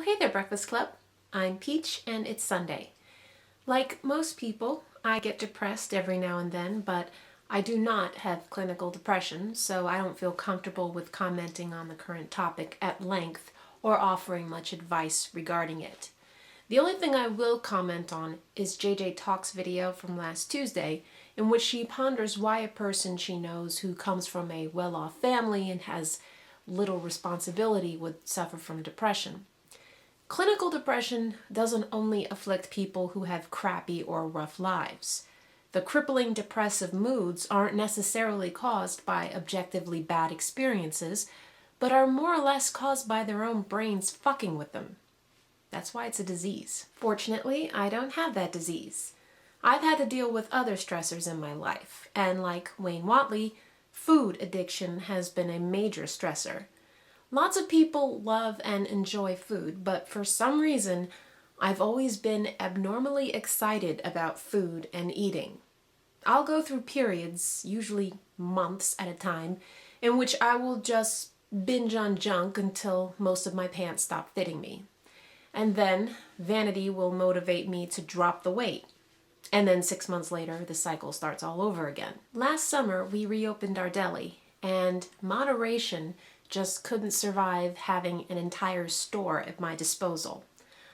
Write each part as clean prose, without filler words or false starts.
hey there, Breakfast Club. I'm Peach and it's Sunday. Like most people, I get depressed every now and then, but I do not have clinical depression, so I don't feel comfortable with commenting on the current topic at length or offering much advice regarding it. The only thing I will comment on is JJ Talk's video from last Tuesday, in which she ponders why a person she knows who comes from a well-off family and has little responsibility would suffer from depression. Clinical depression doesn't only afflict people who have crappy or rough lives. The crippling depressive moods aren't necessarily caused by objectively bad experiences, but are more or less caused by their own brains fucking with them. That's why it's a disease. Fortunately, I don't have that disease. I've had to deal with other stressors in my life, and like Wayne Watley, food addiction has been a major stressor. Lots of people love and enjoy food, but for some reason, I've always been abnormally excited about food and eating. I'll go through periods, usually months at a time, in which I will just binge on junk until most of my pants stop fitting me. And then vanity will motivate me to drop the weight. And then 6 months later, the cycle starts all over again. Last summer, we reopened our deli, and moderation just couldn't survive having an entire store at my disposal.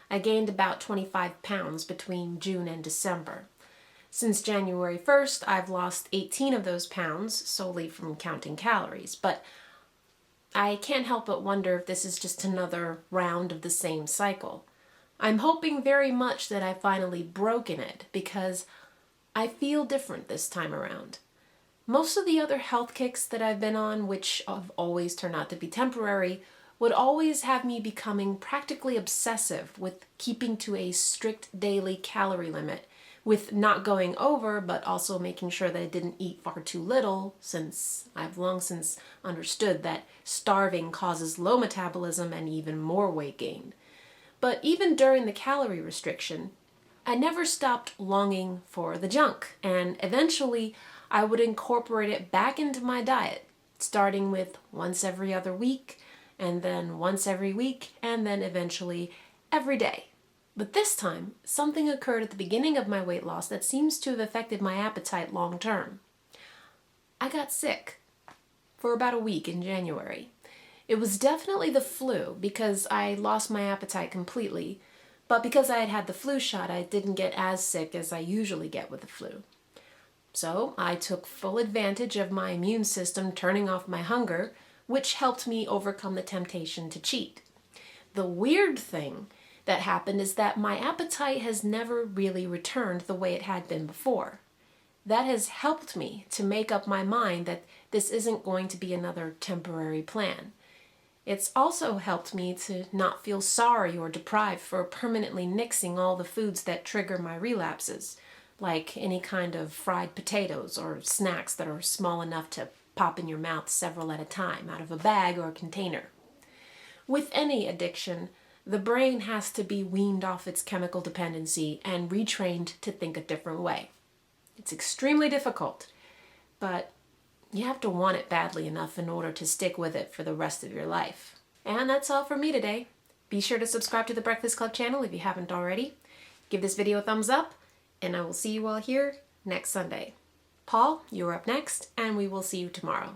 I gained about 25 pounds between June and December. Since January 1st, I've lost 18 of those pounds solely from counting calories, but I can't help but wonder if this is just another round of the same cycle. I'm hoping very much that I've finally broken it because I feel different this time around. Most of the other health kicks that I've been on, which have always turned out to be temporary, would always have me becoming practically obsessive with keeping to a strict daily calorie limit, with not going over, but also making sure that I didn't eat far too little, since I've long since understood that starving causes low metabolism and even more weight gain. But even during the calorie restriction, I never stopped longing for the junk, and eventually I would incorporate it back into my diet, starting with once every other week, and then once every week, and then eventually every day. But this time, something occurred at the beginning of my weight loss that seems to have affected my appetite long term. I got sick for about a week in January. It was definitely the flu because I lost my appetite completely, but because I had had the flu shot, I didn't get as sick as I usually get with the flu. So I took full advantage of my immune system turning off my hunger, which helped me overcome the temptation to cheat. The weird thing that happened is that my appetite has never really returned the way it had been before. That has helped me to make up my mind that this isn't going to be another temporary plan. It's also helped me to not feel sorry or deprived for permanently nixing all the foods that trigger my relapses, like any kind of fried potatoes or snacks that are small enough to pop in your mouth several at a time out of a bag or a container. With any addiction, the brain has to be weaned off its chemical dependency and retrained to think a different way. It's extremely difficult, but you have to want it badly enough in order to stick with it for the rest of your life. And that's all from me today. Be sure to subscribe to the Breakfast Club channel if you haven't already. Give this video a thumbs up, and I will see you all here next Sunday. Paul, you're up next, and we will see you tomorrow.